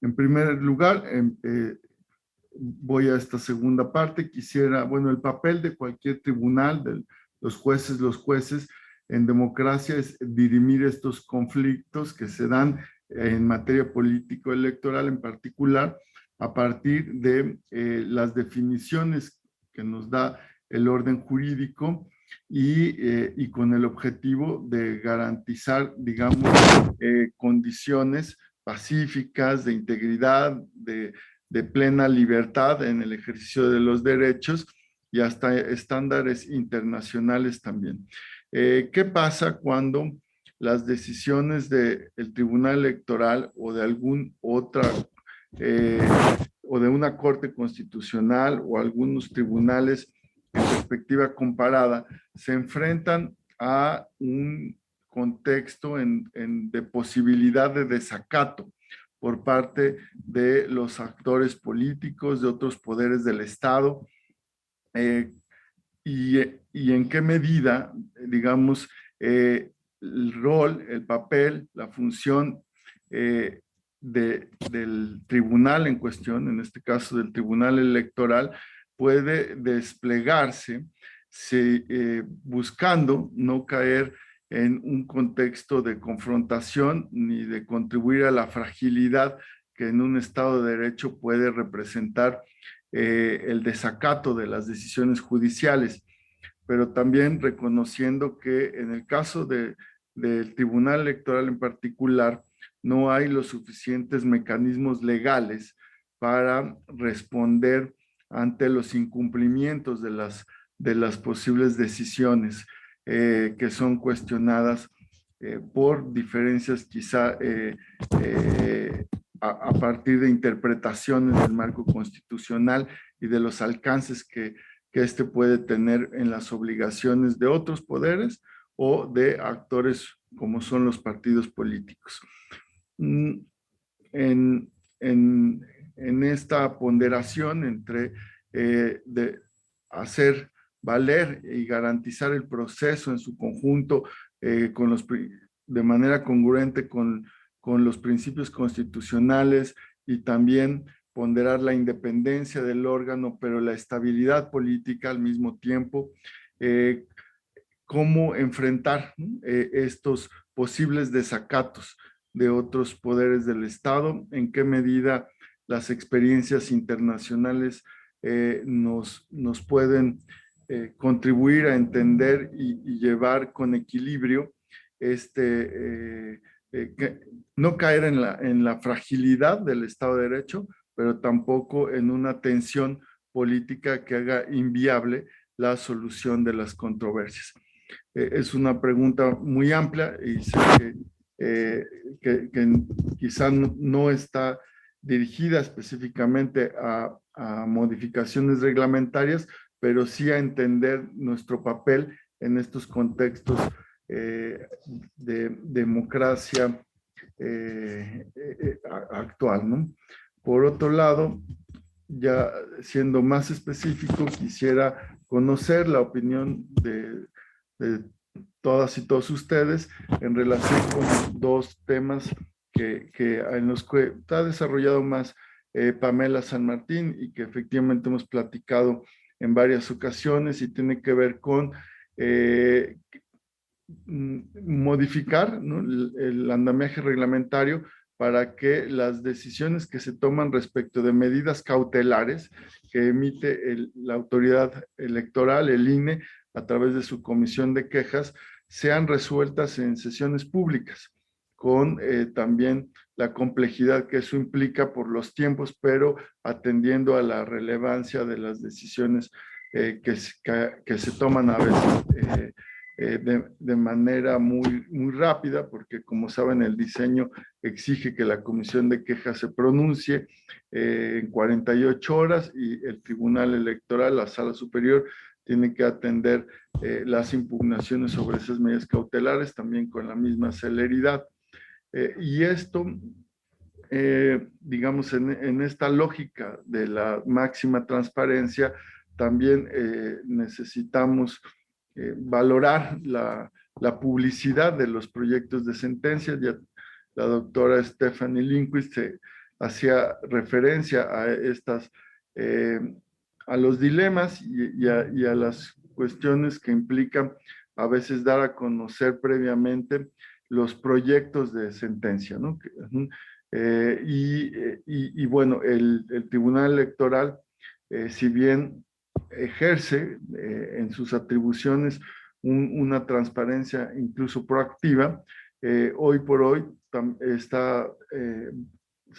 En primer lugar, voy a esta segunda parte. Quisiera, bueno, el papel de cualquier tribunal, de los jueces en democracia es dirimir estos conflictos que se dan en materia político-electoral en particular a partir de las definiciones que nos da el orden jurídico y con el objetivo de garantizar, digamos, condiciones pacíficas, de integridad, de plena libertad en el ejercicio de los derechos y hasta estándares internacionales también. ¿Qué pasa cuando las decisiones del Tribunal Electoral o de alguna otra eh, o de una corte constitucional o algunos tribunales en perspectiva comparada se enfrentan a un contexto de posibilidad de desacato por parte de los actores políticos, de otros poderes del Estado, eh, y en qué medida, digamos, el rol, el papel, la función del tribunal en cuestión, en este caso del tribunal electoral, puede desplegarse buscando no caer en un contexto de confrontación ni de contribuir a la fragilidad que en un Estado de Derecho puede representar el desacato de las decisiones judiciales, pero también reconociendo que en el caso del Tribunal Electoral en particular, no hay los suficientes mecanismos legales para responder ante los incumplimientos de las posibles decisiones que son cuestionadas por diferencias quizá a partir de interpretaciones del marco constitucional y de los alcances que éste puede tener en las obligaciones de otros poderes o de actores como son los partidos políticos. En, en, en esta ponderación entre de hacer valer y garantizar el proceso en su conjunto de manera congruente con los principios constitucionales y también ponderar la independencia del órgano, pero la estabilidad política al mismo tiempo, cómo enfrentar estos posibles desacatos de otros poderes del Estado, en qué medida las experiencias internacionales nos pueden contribuir a entender y llevar con equilibrio no caer en la fragilidad del Estado de Derecho, pero tampoco en una tensión política que haga inviable la solución de las controversias. Es una pregunta muy amplia y sé que quizá no está dirigida específicamente a modificaciones reglamentarias, pero sí a entender nuestro papel en estos contextos de democracia actual, ¿no? Por otro lado, ya siendo más específico, quisiera conocer la opinión de todas y todos ustedes en relación con dos temas en los que ha desarrollado más Pamela San Martín y que efectivamente hemos platicado en varias ocasiones y tiene que ver con modificar, ¿no?, el andamiaje reglamentario para que las decisiones que se toman respecto de medidas cautelares que emite la autoridad electoral, el INE, a través de su comisión de quejas, sean resueltas en sesiones públicas, con también la complejidad que eso implica por los tiempos, pero atendiendo a la relevancia de las decisiones que se toman a veces de manera muy rápida, porque como saben el diseño exige que la comisión de quejas se pronuncie en 48 horas y el Tribunal Electoral, la Sala Superior, tiene que atender las impugnaciones sobre esas medidas cautelares también con la misma celeridad. Y esto, digamos, en esta lógica de la máxima transparencia, también necesitamos valorar la publicidad de los proyectos de sentencia. Ya la doctora Stephanie Lindquist hacía referencia a a los dilemas y a las cuestiones que implican a veces dar a conocer previamente los proyectos de sentencia, ¿no? Bueno, el Tribunal Electoral, si bien ejerce en sus atribuciones una transparencia incluso proactiva, hoy por hoy se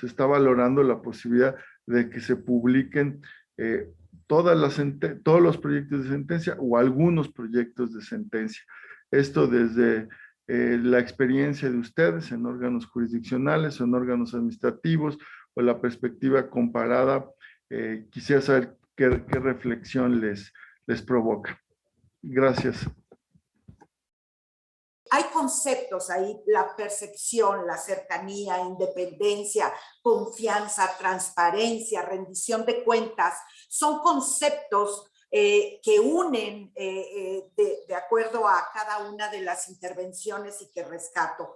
está valorando la posibilidad de que se publiquen todos los proyectos de sentencia o algunos proyectos de sentencia. Esto desde la experiencia de ustedes en órganos jurisdiccionales o en órganos administrativos o la perspectiva comparada. Quisiera saber qué reflexión les provoca. Gracias. Hay conceptos ahí, la percepción, la cercanía, independencia, confianza, transparencia, rendición de cuentas, son conceptos que unen de acuerdo a cada una de las intervenciones y que rescato.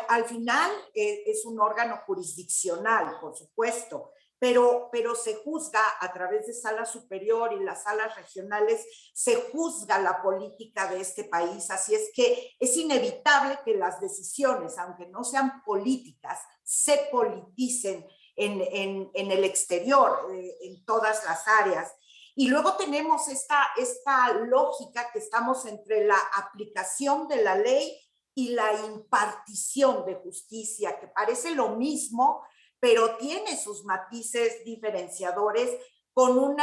Al final es un órgano jurisdiccional, por supuesto, pero se juzga a través de sala superior y las salas regionales, se juzga la política de este país, así es que es inevitable que las decisiones, aunque no sean políticas, se politicen en el exterior, en todas las áreas. Y luego tenemos esta lógica que estamos entre la aplicación de la ley y la impartición de justicia, que parece lo mismo, pero tiene sus matices diferenciadores con un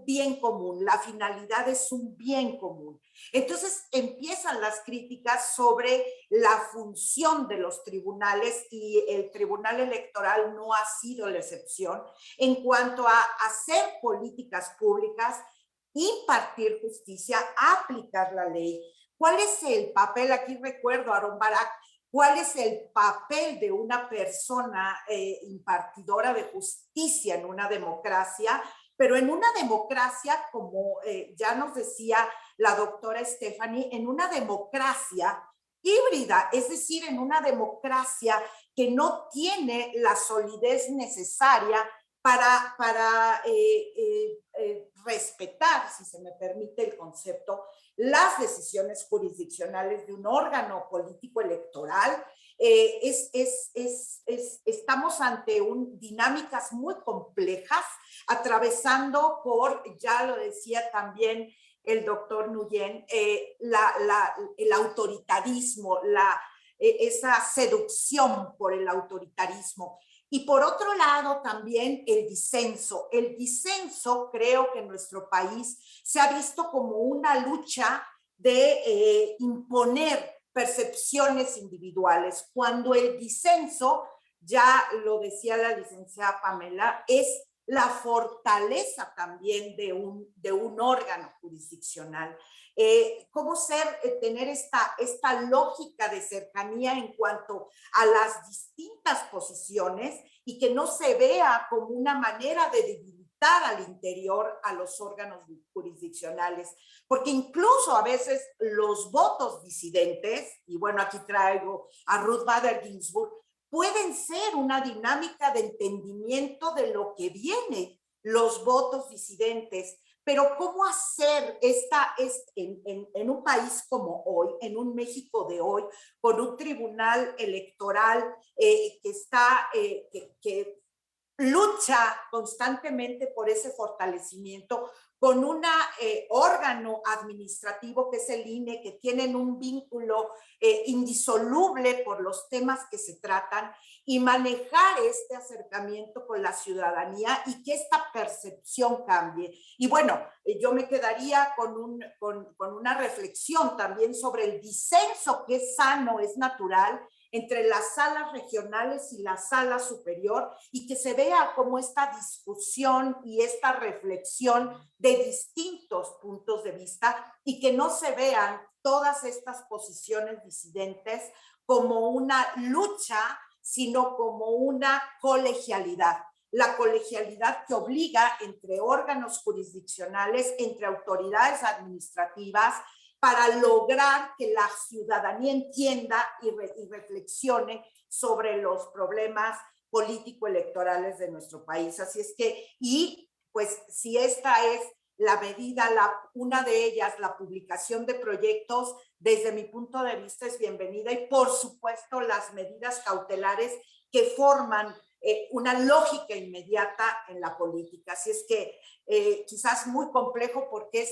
bien común. La finalidad es un bien común. Entonces empiezan las críticas sobre la función de los tribunales y el Tribunal Electoral no ha sido la excepción en cuanto a hacer políticas públicas, impartir justicia, aplicar la ley. ¿Cuál es el papel? Aquí recuerdo a Aaron Barak. ¿Cuál es el papel de una persona impartidora de justicia en una democracia? Pero en una democracia, como ya nos decía la doctora Stephanie, en una democracia híbrida, es decir, en una democracia que no tiene la solidez necesaria para respetar, si se me permite el concepto, las decisiones jurisdiccionales de un órgano político electoral. Estamos ante dinámicas muy complejas, atravesando por, ya lo decía también el doctor Nguyen, el autoritarismo, esa seducción por el autoritarismo. Y por otro lado, también el disenso. El disenso, creo que en nuestro país se ha visto como una lucha de imponer percepciones individuales, cuando el disenso, ya lo decía la licenciada Pamela, es la fortaleza también de un órgano jurisdiccional. ¿Cómo tener esta lógica de cercanía en cuanto a las distintas posiciones y que no se vea como una manera de debilitar al interior a los órganos jurisdiccionales? Porque incluso a veces los votos disidentes, y bueno, aquí traigo a Ruth Bader Ginsburg, pueden ser una dinámica de entendimiento de lo que viene, los votos disidentes. Pero ¿cómo hacer en un país como hoy, en un México de hoy, con un tribunal electoral que lucha constantemente por ese fortalecimiento, con un órgano administrativo que es el INE, que tienen un vínculo indisoluble por los temas que se tratan, y manejar este acercamiento con la ciudadanía y que esta percepción cambie? Y bueno, yo me quedaría con una reflexión también sobre el disenso, que es sano, es natural, entre las salas regionales y la sala superior, y que se vea como esta discusión y esta reflexión de distintos puntos de vista, y que no se vean todas estas posiciones disidentes como una lucha, sino como una colegialidad. La colegialidad que obliga entre órganos jurisdiccionales, entre autoridades administrativas, para lograr que la ciudadanía entienda y reflexione sobre los problemas político-electorales de nuestro país. Así es que, y pues si esta es la medida, una de ellas, la publicación de proyectos, desde mi punto de vista es bienvenida, y por supuesto las medidas cautelares que forman una lógica inmediata en la política. Así es que quizás muy complejo, porque es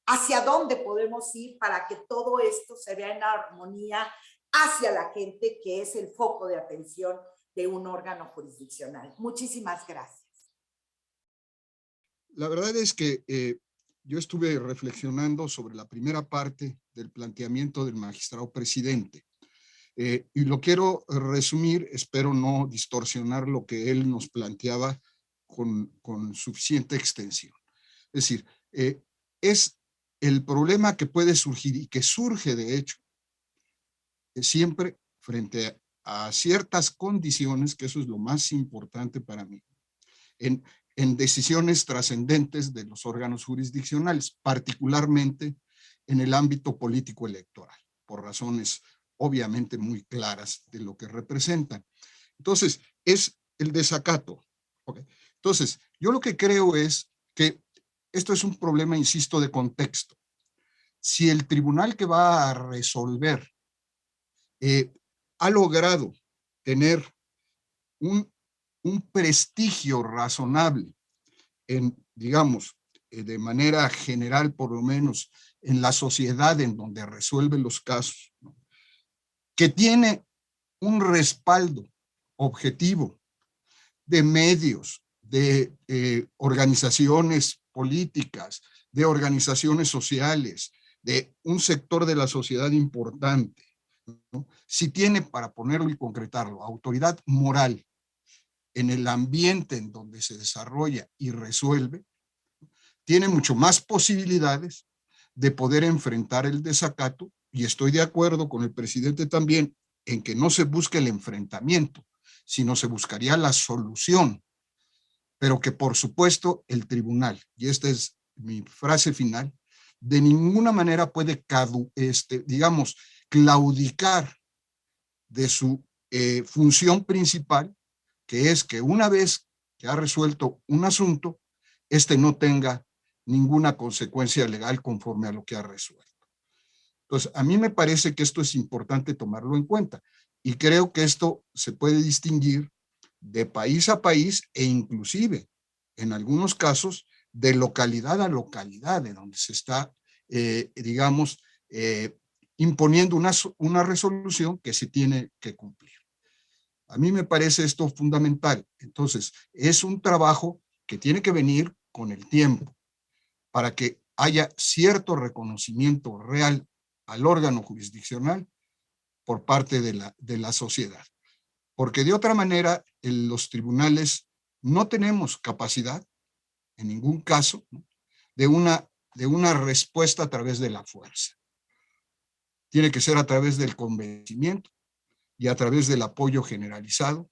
hacia dónde podemos ir para que todo esto se vea en armonía hacia la gente, que es el foco de atención de un órgano jurisdiccional. Muchísimas gracias. La verdad es que yo estuve reflexionando sobre la primera parte del planteamiento del magistrado presidente y lo quiero resumir, espero no distorsionar lo que él nos planteaba con suficiente extensión. Es decir, es el problema que puede surgir y que surge de hecho siempre frente a ciertas condiciones, que eso es lo más importante para mí, en decisiones trascendentes de los órganos jurisdiccionales, particularmente en el ámbito político electoral, por razones obviamente muy claras de lo que representan. Entonces, es el desacato. ¿Okay? Entonces, yo lo que creo es que esto es un problema, insisto, de contexto. Si el tribunal que va a resolver ha logrado tener un prestigio razonable digamos, de manera general, por lo menos en la sociedad en donde resuelve los casos, ¿no? Que tiene un respaldo objetivo de medios, de organizaciones políticas, de organizaciones sociales, de un sector de la sociedad importante, ¿no? Si tiene, para ponerlo y concretarlo, autoridad moral en el ambiente en donde se desarrolla y resuelve, tiene mucho más posibilidades de poder enfrentar el desacato, y estoy de acuerdo con el presidente también en que no se busque el enfrentamiento, sino se buscaría la solución, pero que por supuesto el tribunal, y esta es mi frase final, de ninguna manera puede, digamos, claudicar de su función principal, que es que una vez que ha resuelto un asunto, no tenga ninguna consecuencia legal conforme a lo que ha resuelto. Entonces, a mí me parece que esto es importante tomarlo en cuenta, y creo que esto se puede distinguir de país a país e inclusive, en algunos casos, de localidad a localidad, de donde se está, digamos, imponiendo una resolución que se tiene que cumplir. A mí me parece esto fundamental. Entonces, es un trabajo que tiene que venir con el tiempo para que haya cierto reconocimiento real al órgano jurisdiccional por parte de la sociedad. Porque de otra manera, los tribunales no tenemos capacidad, en ningún caso, ¿no?, de una respuesta a través de la fuerza. Tiene que ser a través del convencimiento y a través del apoyo generalizado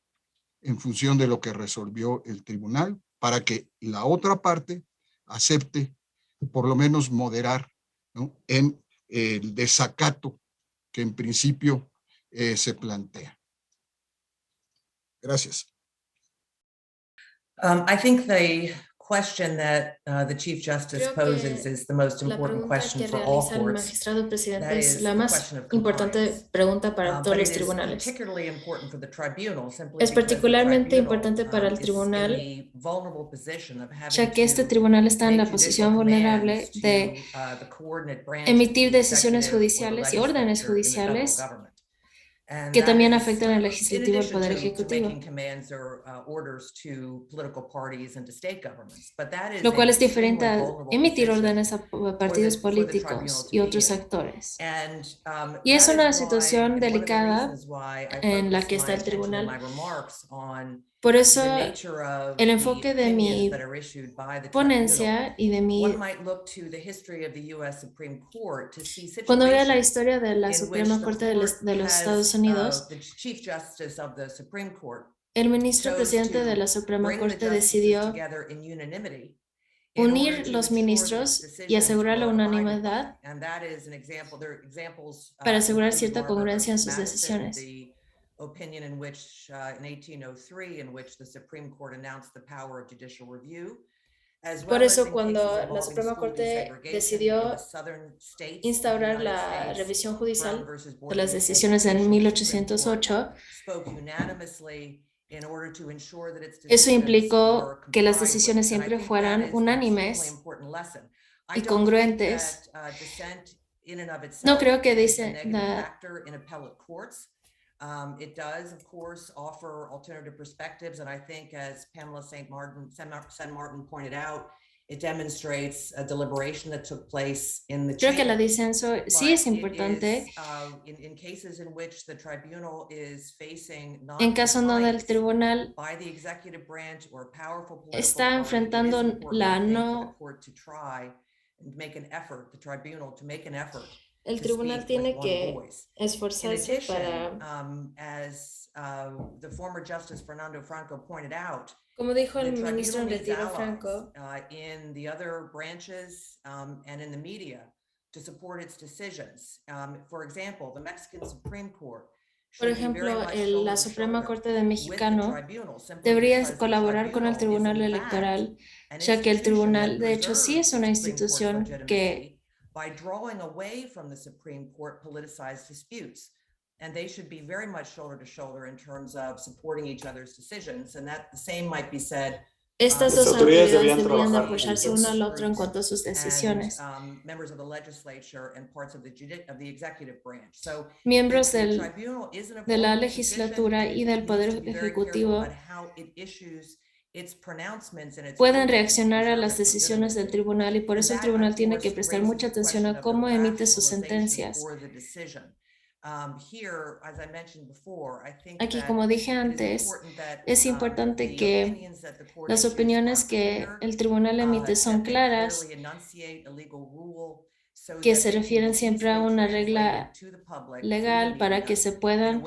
en función de lo que resolvió el tribunal, para que la otra parte acepte, por lo menos moderar, ¿no?, en el desacato que en principio se plantea. Gracias. I think the question that the Chief Justice Creo poses que is the most la important pregunta question que for all realiza el courts. magistrado presidente That es is la the más question of importante compliance. pregunta para todos But los it is tribunales. particularly important for the tribunal, simply Es because the particularmente tribunal importante para el is in tribunal, the vulnerable position of having ya que este to tribunal está en make la judicial posición vulnerable commands de to the coordinate branches, emitir the decisiones executive or the judiciales y órdenes legislature in the federal judiciales government. And que that también is, afectan al in legislativo, al addition poder to ejecutivo, making commands or orders to political parties and to state governments. But that is lo cual an es diferente extremely a vulnerable emitir position órdenes a partidos for the tribunal políticos to y be otros in. actores. And Y es that una is why, situación and one of the delicada reasons why I en la focused que my está el attention in my tribunal. remarks on Por eso, the nature of el the enfoque de opinions mi that are issued by the tribunal. ponencia y de One mi... might look to the history of the U.S. Supreme Court to see Cuando vea la situations historia de la in Suprema which the Corte de court los Estados has, Unidos, the Chief Justice of the Supreme Court el ministro chose presidente de to la Suprema bring the Corte justices decidió together in unanimity in order unir to los ensure that ministros y decisions asegurar la were abided by. unanimidad And that is an example. There are examples para asegurar including cierta Marbury congruencia en versus sus Madison, decisiones. the opinion in which, in 1803, in which the Supreme Court announced the power of judicial review. Por eso, cuando la Suprema Corte decidió instaurar la revisión judicial de las decisiones en 1808, eso implicó que las decisiones siempre fueran unánimes y congruentes. No creo que dice nada. It does, of course, offer alternative perspectives, and I think, as Pamela St. Martin pointed out, it demonstrates a deliberation that took place in the Creo que la chamber. disenso sí es importante. In cases in which the tribunal is facing En caso donde el tribunal by the executive branch or powerful political está party, enfrentando it is important, la I think, for no. the court to try and make an effort, the tribunal to make an effort. El tribunal tiene que esforzarse para, as the former Justice Fernando Franco pointed out, como dijo the el ministro en tribunal needs retiro allies, Franco, in the other branches and in the media to support its decisions. For example, the Mexican Supreme Court. por ejemplo, la Suprema Corte de Mexicano debería colaborar con el Tribunal Electoral, ya que el tribunal, de hecho, sí es una institución que by drawing away from the Supreme Court politicized disputes. And they should be very much shoulder to shoulder in terms of supporting each other's decisions. And that the same might be said. Estas dos autoridades deberían de apoyarse uno al otro en cuanto a sus decisiones. Members of the legislature and parts of the executive branch. So miembros de la legislatura y del Poder Ejecutivo pueden reaccionar a las decisiones del tribunal y por eso el tribunal tiene que prestar mucha atención a cómo emite sus sentencias. Aquí, como dije antes, es importante que las opiniones que el tribunal emite son claras, que se refieren siempre a una regla legal para que se puedan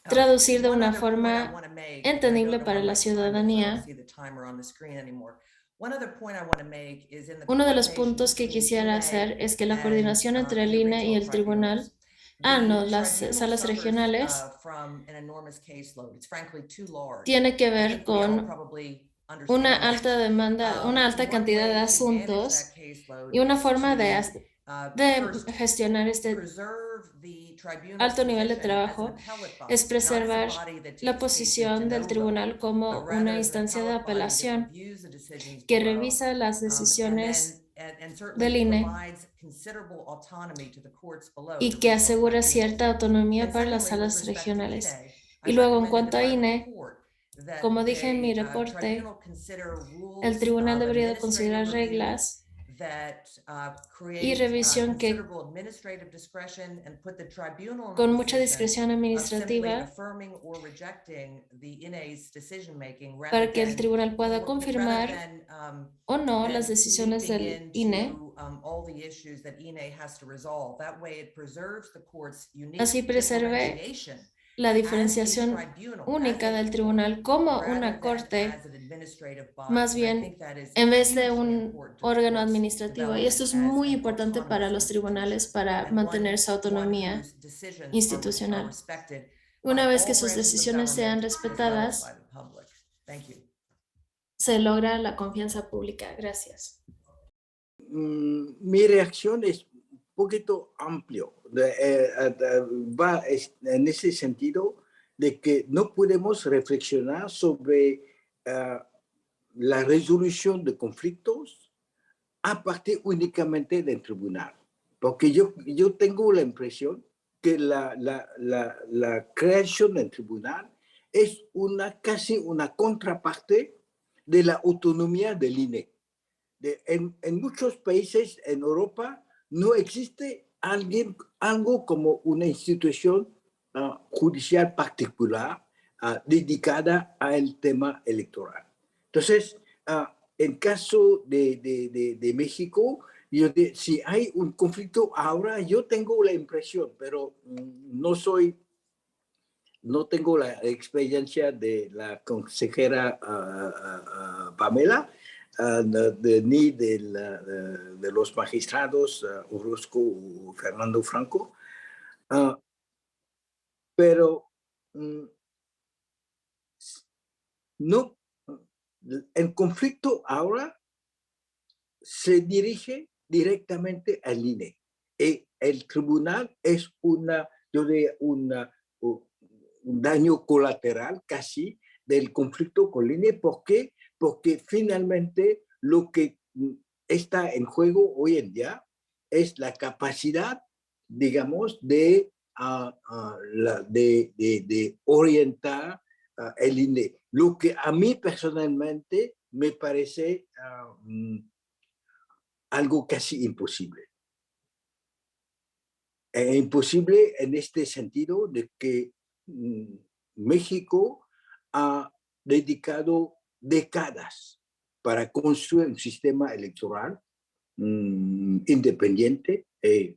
traducir de una forma entendible para la ciudadanía. Uno de los puntos que quisiera hacer es que la coordinación entre el INE y el tribunal, las salas regionales, tiene que ver con una alta demanda, una alta cantidad de asuntos y una forma de gestionar este alto nivel de trabajo es preservar la posición del tribunal como una instancia de apelación que revisa las decisiones del INE y que asegura cierta autonomía para las salas regionales. Y luego, en cuanto a INE, como dije en mi reporte, el tribunal debería de considerar reglas y revisión que con mucha discreción administrativa para que el tribunal pueda confirmar o no las decisiones del INE. Así preserve la diferenciación única del tribunal como una corte, más bien en vez de un órgano administrativo. Y esto es muy importante para los tribunales para mantener su autonomía institucional. Una vez que sus decisiones sean respetadas, se logra la confianza pública. Gracias. Mi reacción es un poquito amplio. Va en ese sentido de que no podemos reflexionar sobre la resolución de conflictos a partir únicamente del tribunal. Porque yo tengo la impresión que la creación del tribunal es casi una contraparte de la autonomía del INE. En muchos países en Europa no existe algo como una institución judicial particular dedicada al tema electoral. Entonces, en caso de México, si hay un conflicto ahora, yo tengo la impresión, pero no tengo la experiencia de la consejera Pamela, ni de los magistrados Orozco o Fernando Franco. pero no, el conflicto ahora se dirige directamente al INE. El tribunal es un daño colateral casi del conflicto con el INE. ¿Por qué? Porque finalmente lo que está en juego hoy en día es la capacidad, digamos, de orientar el INE. Lo que a mí personalmente me parece algo casi imposible. Imposible en este sentido de que México ha dedicado décadas para construir un sistema electoral independiente,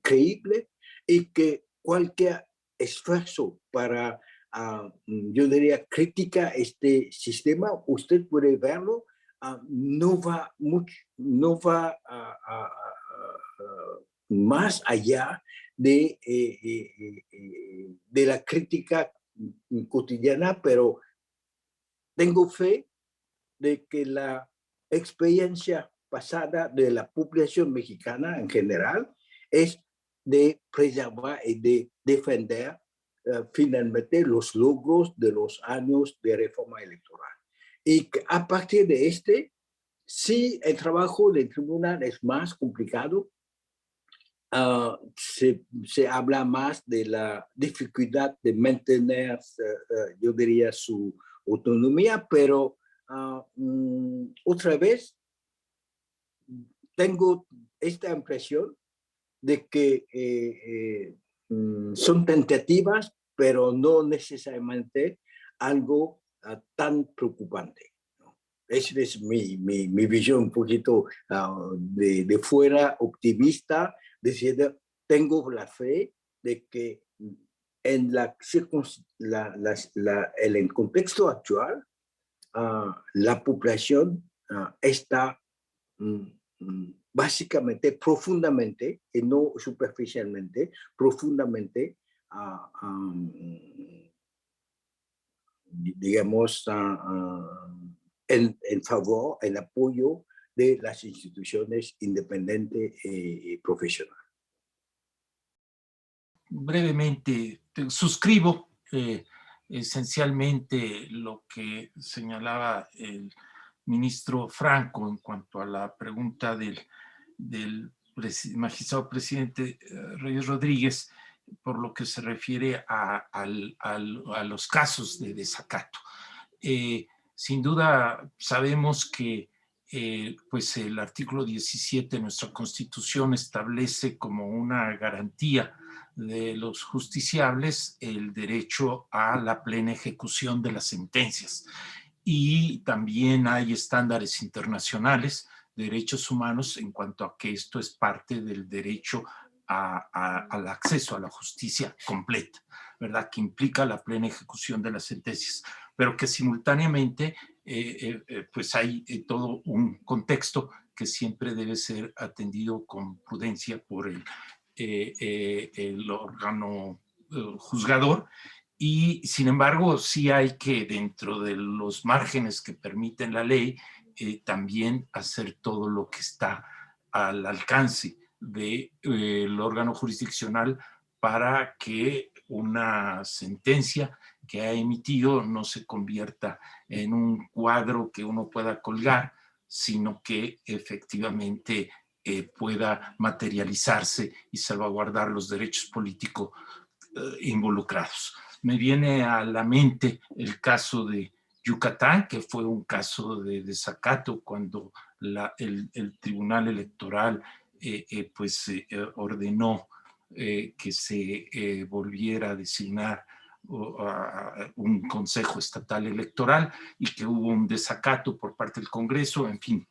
creíble, y que cualquier esfuerzo para, yo diría, criticar este sistema, usted puede verlo, no va más allá de la crítica cotidiana, pero tengo fe de que la experiencia pasada de la población mexicana en general es de preservar y de defender finalmente los logros de los años de reforma electoral. Y a partir de sí, el trabajo del tribunal es más complicado. Se habla más de la dificultad de mantener, yo diría, su autonomía, pero otra vez tengo esta impresión de que son tentativas, pero no necesariamente algo tan preocupante. Esa es mi visión un poquito de fuera, optimista, diciendo, tengo la fe de que en el contexto actual, la población está básicamente, profundamente, y no superficialmente, profundamente, digamos, en favor, en apoyo de las instituciones independientes y profesionales. Brevemente, suscribo esencialmente lo que señalaba el ministro Franco en cuanto a la pregunta del magistrado presidente Reyes Rodríguez, por lo que se refiere a los casos de desacato. Sin duda sabemos que pues el artículo 17 de nuestra Constitución establece como una garantía de los justiciables el derecho a la plena ejecución de las sentencias. Y también hay estándares internacionales de derechos humanos en cuanto a que esto es parte del derecho al acceso a la justicia completa, ¿verdad? Que implica la plena ejecución de las sentencias, pero que simultáneamente pues hay todo un contexto que siempre debe ser atendido con prudencia por el órgano juzgador. Y sin embargo, sí hay que, dentro de los márgenes que permiten la ley, también hacer todo lo que está al alcance del órgano jurisdiccional para que una sentencia que ha emitido no se convierta en un cuadro que uno pueda colgar, sino que efectivamente pueda materializarse y salvaguardar los derechos políticos involucrados. Me viene a la mente el caso de Yucatán, que fue un caso de desacato cuando el Tribunal Electoral ordenó que se volviera a designar un Consejo Estatal Electoral y que hubo un desacato por parte del Congreso. En fin,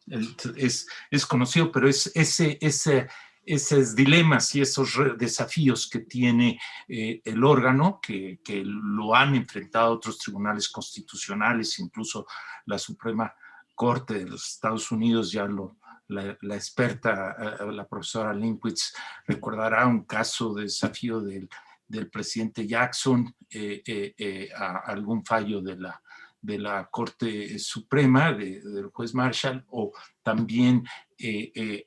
es conocido, pero esos dilemas y esos desafíos que tiene el órgano, que lo han enfrentado otros tribunales constitucionales, incluso la Suprema Corte de los Estados Unidos ya la experta, la profesora Linkwitz, recordará un caso de desafío del del presidente Jackson, a algún fallo de la Corte Suprema, del juez Marshall, o también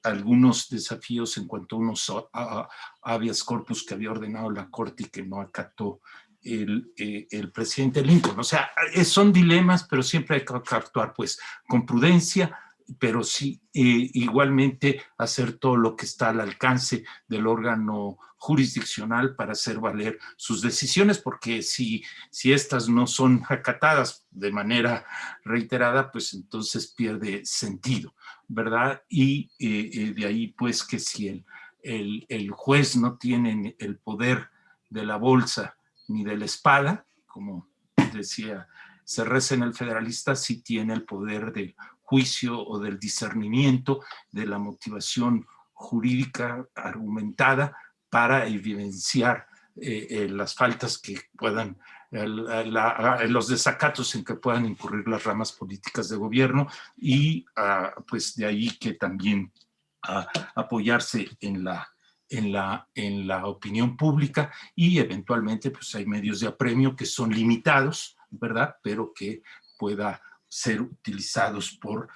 algunos desafíos en cuanto a unos habeas corpus que había ordenado la Corte y que no acató el presidente Lincoln. O sea, son dilemas, pero siempre hay que actuar pues con prudencia, pero sí igualmente hacer todo lo que está al alcance del órgano jurisdiccional para hacer valer sus decisiones, porque si estas no son acatadas de manera reiterada, pues entonces pierde sentido, ¿verdad? Y de ahí pues que si el juez no tiene el poder de la bolsa ni de la espada, como decía Cerreza en El Federalista, sí tiene el poder del juicio o del discernimiento, de la motivación jurídica argumentada para evidenciar las faltas que puedan, los desacatos en que puedan incurrir las ramas políticas de gobierno, y pues de ahí que también apoyarse en la opinión pública, y eventualmente pues hay medios de apremio que son limitados, ¿verdad? Pero que pueda ser utilizados por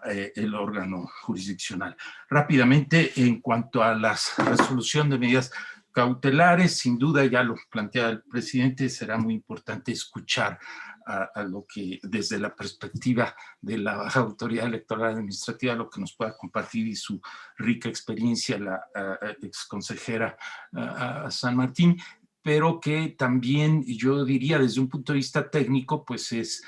el órgano jurisdiccional. Rápidamente, en cuanto a la resolución de medidas cautelares, sin duda ya lo plantea el presidente, será muy importante escuchar a lo que desde la perspectiva de la Autoridad Electoral Administrativa, lo que nos pueda compartir y su rica experiencia la exconsejera San Martín, pero que también yo diría desde un punto de vista técnico, pues es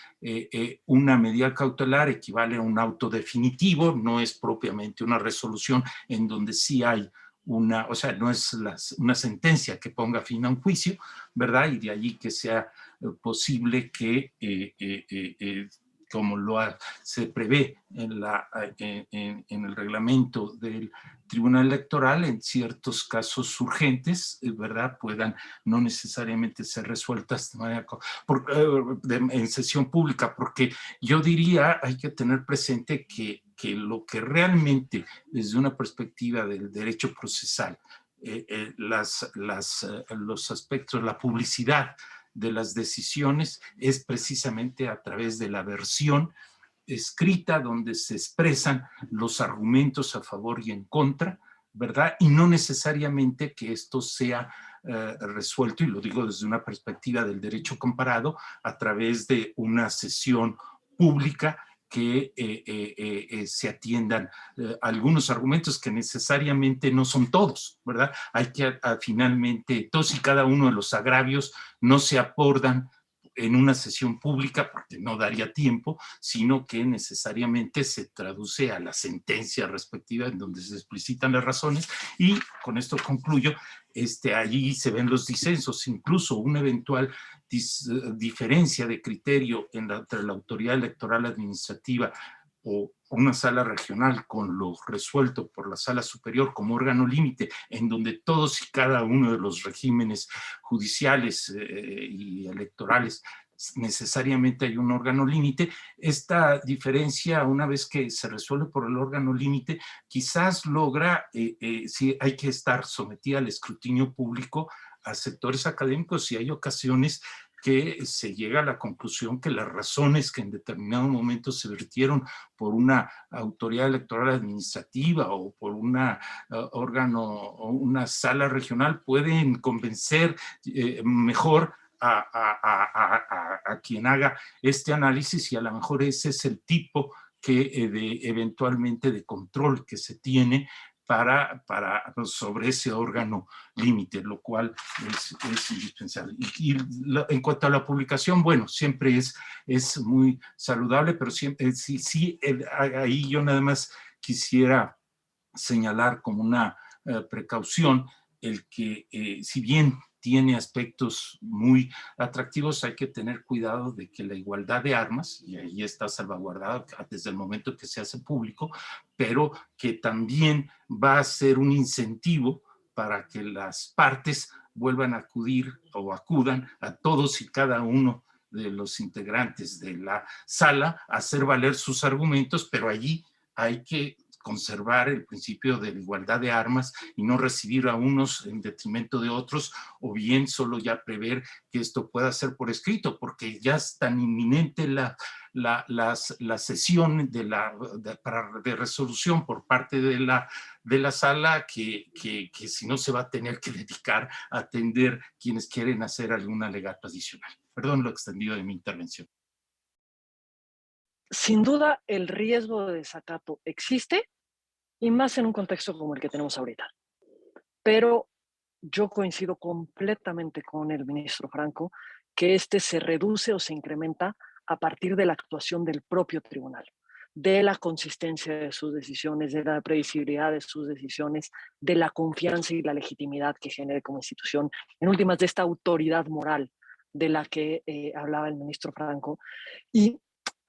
una medida cautelar, equivale a un auto definitivo, no es propiamente una resolución en donde sí hay o sea, no es una sentencia que ponga fin a un juicio, ¿verdad? Y de allí que sea posible que, como se prevé en el reglamento del Tribunal Electoral, en ciertos casos urgentes, ¿verdad?, puedan no necesariamente ser resueltas de manera en sesión pública, porque yo diría, hay que tener presente que lo que realmente, desde una perspectiva del derecho procesal, los aspectos, la publicidad de las decisiones es precisamente a través de la versión escrita donde se expresan los argumentos a favor y en contra, ¿verdad? Y no necesariamente que esto sea resuelto, y lo digo desde una perspectiva del derecho comparado, a través de una sesión pública que se atiendan algunos argumentos que necesariamente no son todos, ¿verdad? Hay que finalmente, todos y cada uno de los agravios no se abordan en una sesión pública porque no daría tiempo, sino que necesariamente se traduce a la sentencia respectiva en donde se explicitan las razones. Y con esto concluyo, allí se ven los disensos, incluso una eventual diferencia de criterio entre la autoridad electoral administrativa o una sala regional con lo resuelto por la sala superior como órgano límite, en donde todos y cada uno de los regímenes judiciales y electorales necesariamente hay un órgano límite. Esta diferencia, una vez que se resuelve por el órgano límite, quizás logra, si hay que estar sometida al escrutinio público a sectores académicos, y hay ocasiones que se llega a la conclusión que las razones que en determinado momento se vertieron por una autoridad electoral administrativa o por una órgano o una sala regional pueden convencer mejor a quien haga este análisis, y a lo mejor ese es el tipo eventualmente de control que se tiene sobre ese órgano límite, lo cual es indispensable. Y en cuanto a la publicación, bueno, siempre es muy saludable, pero siempre, sí, ahí yo nada más quisiera señalar como una precaución el que si bien tiene aspectos muy atractivos, hay que tener cuidado de que la igualdad de armas, y ahí está salvaguardada desde el momento que se hace público, pero que también va a ser un incentivo para que las partes vuelvan a acudir o acudan a todos y cada uno de los integrantes de la sala a hacer valer sus argumentos, pero allí hay que conservar el principio de la igualdad de armas y no recibir a unos en detrimento de otros, o bien solo ya prever que esto pueda ser por escrito, porque ya es tan inminente la sesión de resolución por parte de la sala que si no se va a tener que dedicar a atender quienes quieren hacer algún alegato adicional. Perdón lo extendido de mi intervención. Sin duda, el riesgo de desacato existe, y más en un contexto como el que tenemos ahorita. Pero yo coincido completamente con el ministro Franco que este se reduce o se incrementa a partir de la actuación del propio tribunal, de la consistencia de sus decisiones, de la previsibilidad de sus decisiones, de la confianza y la legitimidad que genere como institución, en últimas de esta autoridad moral de la que hablaba el ministro Franco. Y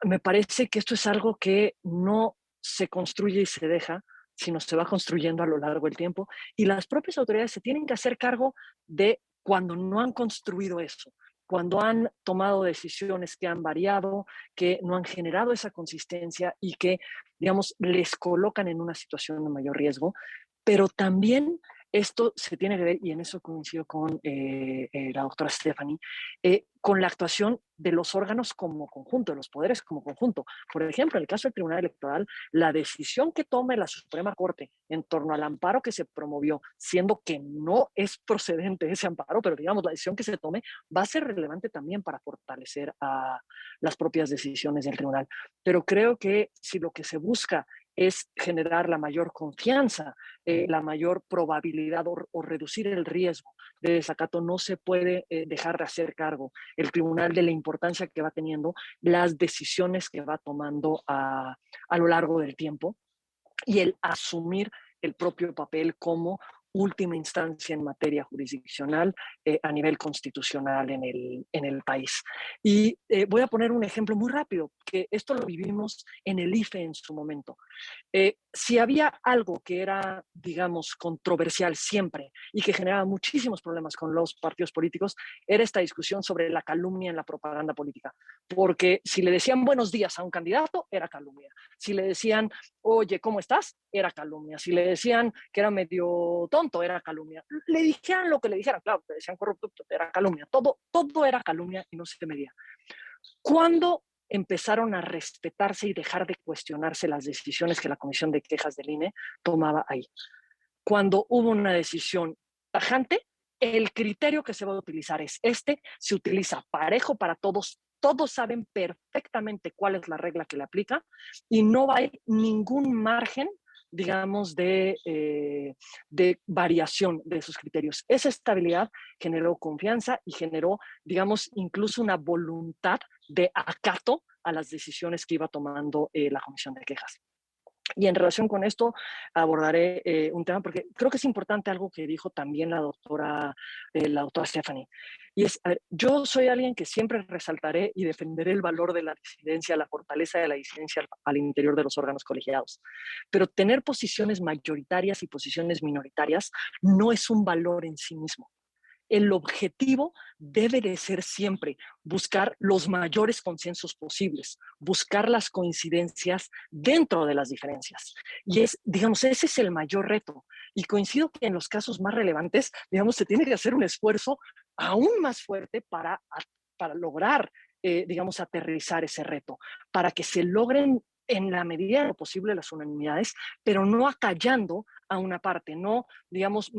me parece que esto es algo que no se construye y se deja, sino se va construyendo a lo largo del tiempo, y las propias autoridades se tienen que hacer cargo de cuando no han construido eso, cuando han tomado decisiones que han variado, que no han generado esa consistencia y que, digamos, les colocan en una situación de mayor riesgo. Pero también esto se tiene que ver, y en eso coincido con la doctora Stephanie, con la actuación de los órganos como conjunto, de los poderes como conjunto. Por ejemplo, en el caso del Tribunal Electoral, la decisión que tome la Suprema Corte en torno al amparo que se promovió, siendo que no es procedente ese amparo, pero digamos, la decisión que se tome va a ser relevante también para fortalecer a las propias decisiones del tribunal. Pero creo que si lo que se busca es generar la mayor confianza, la mayor probabilidad o reducir el riesgo de desacato, no se puede dejar de hacer cargo el tribunal de la importancia que va teniendo, las decisiones que va tomando a lo largo del tiempo, y el asumir el propio papel como última instancia en materia jurisdiccional a nivel constitucional en el país. Y voy a poner un ejemplo muy rápido, que esto lo vivimos en el IFE en su momento. Si había algo que era, digamos, controversial siempre y que generaba muchísimos problemas con los partidos políticos, era esta discusión sobre la calumnia en la propaganda política. Porque si le decían buenos días a un candidato, era calumnia. Si le decían, oye, ¿cómo estás? Era calumnia. Si le decían que era medio tonto, era calumnia. Le dijeran lo que le dijeran, claro, le decían corrupto, era calumnia. Todo era calumnia y no se medía. ¿Cuándo empezaron a respetarse y dejar de cuestionarse las decisiones que la Comisión de Quejas del INE tomaba ahí? Cuando hubo una decisión tajante, el criterio que se va a utilizar es se utiliza parejo para todos. Todos saben perfectamente cuál es la regla que le aplica y no hay ningún margen, digamos, de variación de esos criterios. Esa estabilidad generó confianza y generó, digamos, incluso una voluntad de acato a las decisiones que iba tomando la Comisión de Quejas. Y en relación con esto abordaré un tema, porque creo que es importante algo que dijo también la doctora Stephanie. Y es, a ver, yo soy alguien que siempre resaltaré y defenderé el valor de la disidencia, la fortaleza de la disidencia al interior de los órganos colegiados. Pero tener posiciones mayoritarias y posiciones minoritarias no es un valor en sí mismo. El objetivo debe de ser siempre buscar los mayores consensos posibles, buscar las coincidencias dentro de las diferencias. Y digamos, ese es el mayor reto. Y coincido que en los casos más relevantes, digamos, se tiene que hacer un esfuerzo aún más fuerte para lograr, digamos, aterrizar ese reto, para que se logren en la medida de lo posible las unanimidades, pero no acallando a una parte, no, digamos,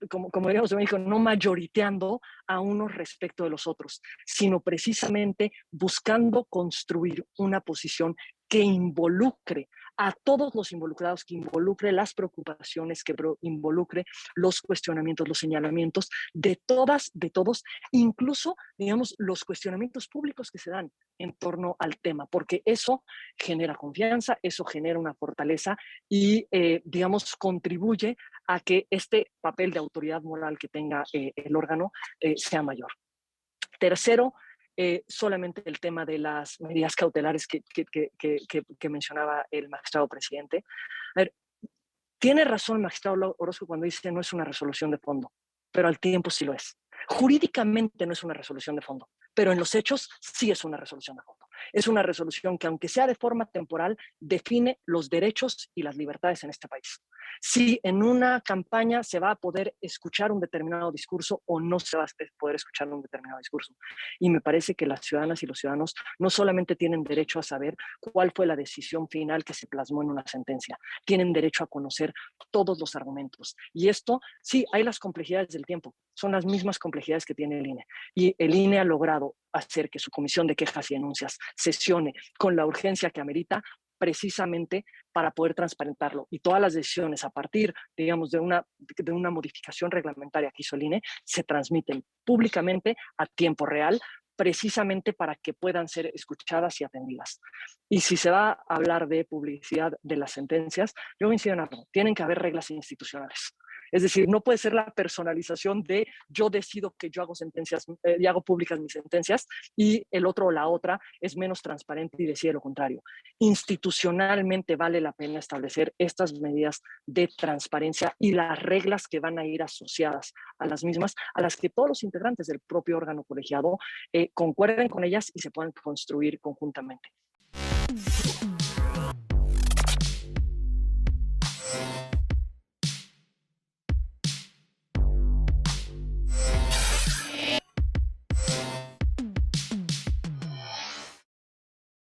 como digamos en México, no mayoriteando a unos respecto de los otros, sino precisamente buscando construir una posición que involucre a todos los involucrados, que involucre las preocupaciones, que involucre los cuestionamientos, los señalamientos de todas, de todos, incluso, digamos, los cuestionamientos públicos que se dan en torno al tema, porque eso genera confianza, eso genera una fortaleza y, digamos, contribuye a que este papel de autoridad moral que tenga el órgano sea mayor. Tercero, solamente el tema de las medidas cautelares que mencionaba el magistrado presidente. A ver, tiene razón el magistrado Orozco cuando dice no es una resolución de fondo, pero al tiempo sí lo es. Jurídicamente no es una resolución de fondo, pero en los hechos sí es una resolución de fondo. Es una resolución que, aunque sea de forma temporal, define los derechos y las libertades en este país. Si en una campaña se va a poder escuchar un determinado discurso o no se va a poder escuchar un determinado discurso. Y me parece que las ciudadanas y los ciudadanos no solamente tienen derecho a saber cuál fue la decisión final que se plasmó en una sentencia, tienen derecho a conocer todos los argumentos. Y esto, sí, hay las complejidades del tiempo, son las mismas complejidades que tiene el INE. Y el INE ha logrado hacer que su comisión de quejas y denuncias sesione con la urgencia que amerita, precisamente para poder transparentarlo. Y todas las decisiones a partir, digamos, de una modificación reglamentaria que hizo el INE, se transmiten públicamente a tiempo real, precisamente para que puedan ser escuchadas y atendidas. Y si se va a hablar de publicidad de las sentencias, yo coincido en algo, tienen que haber reglas institucionales. Es decir, no puede ser la personalización de yo decido que yo hago sentencias y hago públicas mis sentencias y el otro o la otra es menos transparente y decide lo contrario. Institucionalmente vale la pena establecer estas medidas de transparencia y las reglas que van a ir asociadas a las mismas, a las que todos los integrantes del propio órgano colegiado concuerden con ellas y se puedan construir conjuntamente.